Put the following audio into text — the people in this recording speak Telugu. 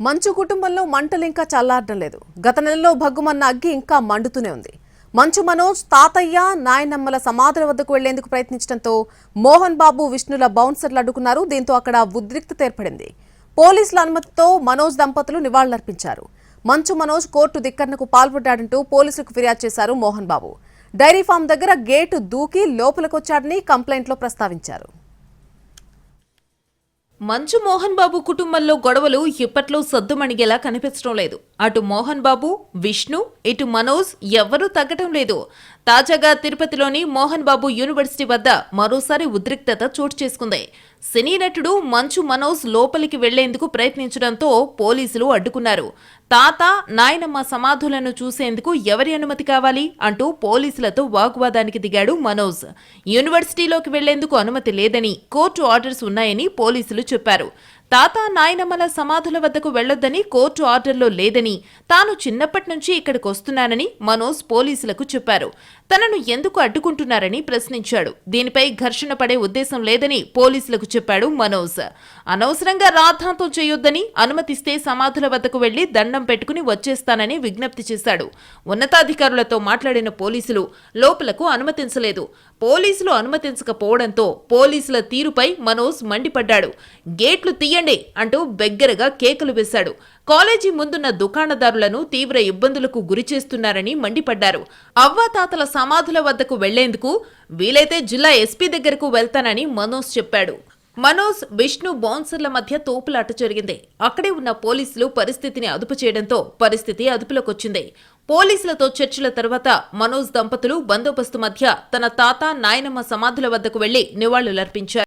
మంచు కుటుంబంలో మంటలు ఇంకా చల్లారడం లేదు. గత నెలలో భగ్గుమన్న అగ్గి ఇంకా మండుతూనే ఉంది. మంచు మనోజ్ తాతయ్య నాయనమ్మల సమాధుల వద్దకు వెళ్లేందుకు ప్రయత్నించడంతో మోహన్ బాబు విష్ణుల బౌన్సర్లు అడ్డుకున్నారు. దీంతో అక్కడ ఉద్రిక్తత ఏర్పడింది. పోలీసుల అనుమతితో మనోజ్ దంపతులు నివాళులర్పించారు. మంచు మనోజ్ కోర్టు ధిక్కరణకు పాల్పడ్డాడంటూ పోలీసులకు ఫిర్యాదు చేశారు మోహన్ బాబు. డైరీ ఫామ్ దగ్గర గేటు దూకి లోపలికొచ్చాడని కంప్లైంట్లో ప్రస్తావించారు. మంచు మోహన్ బాబు కుటుంబంలో గొడవలు ఇప్పట్లో సద్దుమణిగేలా కనిపించడం లేదు. అటు మోహన్ బాబు, విష్ణు, ఇటు మనోజ్ ఎవ్వరూ తగ్గటం లేదు. తాజాగా తిరుపతిలోని మోహన్ బాబు యూనివర్సిటీ వద్ద మరోసారి ఉద్రిక్తత చోటు చేసుకుంది. సినీ నటుడు మంచు మనోజ్ లోపలికి వెళ్లేందుకు ప్రయత్నించడంతో పోలీసులు అడ్డుకున్నారు. తాత, నాయనమ్మ సమాధులను చూసేందుకు ఎవరి అనుమతి కావాలి అంటూ పోలీసులతో వాగ్వాదానికి దిగాడు మనోజ్. యూనివర్సిటీలోకి వెళ్లేందుకు అనుమతి లేదని, కోర్టు ఆర్డర్స్ ఉన్నాయని పోలీసులు చెప్పారు. తాత, నాయనమ్మల సమాధుల వద్దకు వెళ్లొద్దని కోర్టు ఆర్డర్లో లేదని, తాను చిన్నప్పటి నుంచి ఇక్కడికి వస్తున్నానని మనోజ్ పోలీసులకు చెప్పారు. తనను ఎందుకు అడ్డుకుంటున్నారని ప్రశ్నించాడు. దీనిపై ఘర్షణ పడే ఉద్దేశం లేదని పోలీసులకు చెప్పాడు మనోజ్. అనవసరంగా రాద్ధాంతం చేయొద్దని, అనుమతిస్తే సమాధుల వద్దకు వెళ్లి దండం పెట్టుకుని వచ్చేస్తానని విజ్ఞప్తి చేశాడు. ఉన్నతాధికారులతో మాట్లాడిన పోలీసులు లోపలకు అనుమతించలేదు. పోలీసులు అనుమతించకపోవడంతో పోలీసుల తీరుపై మనోజ్ మండిపడ్డాడు. గేట్లు తీయండి అంటూ బెగ్గరగా కేకలు వేశాడు. కాలేజీ ముందున్న దుకాణదారులను తీవ్ర ఇబ్బందులకు గురిచేస్తున్నారని మండిపడ్డారు. అవ్వాతాతల సమాధుల వద్దకు వెళ్లేందుకు వీలైతే జిల్లా ఎస్పీ దగ్గరకు వెళ్తానని మనోజ్ చెప్పాడు. మనోజ్, విష్ణు బౌన్సర్ల మధ్య తోపులాట జరిగింది. అక్కడే ఉన్న పోలీసులు పరిస్థితిని అదుపు చేయడంతో పరిస్థితి అదుపులోకొచ్చింది. పోలీసులతో చర్చల తర్వాత మనోజ్ దంపతులు బందోబస్తు మధ్య తన తాత, నాయనమ్మ సమాధుల వద్దకు వెళ్లి నివాళులర్పించారు.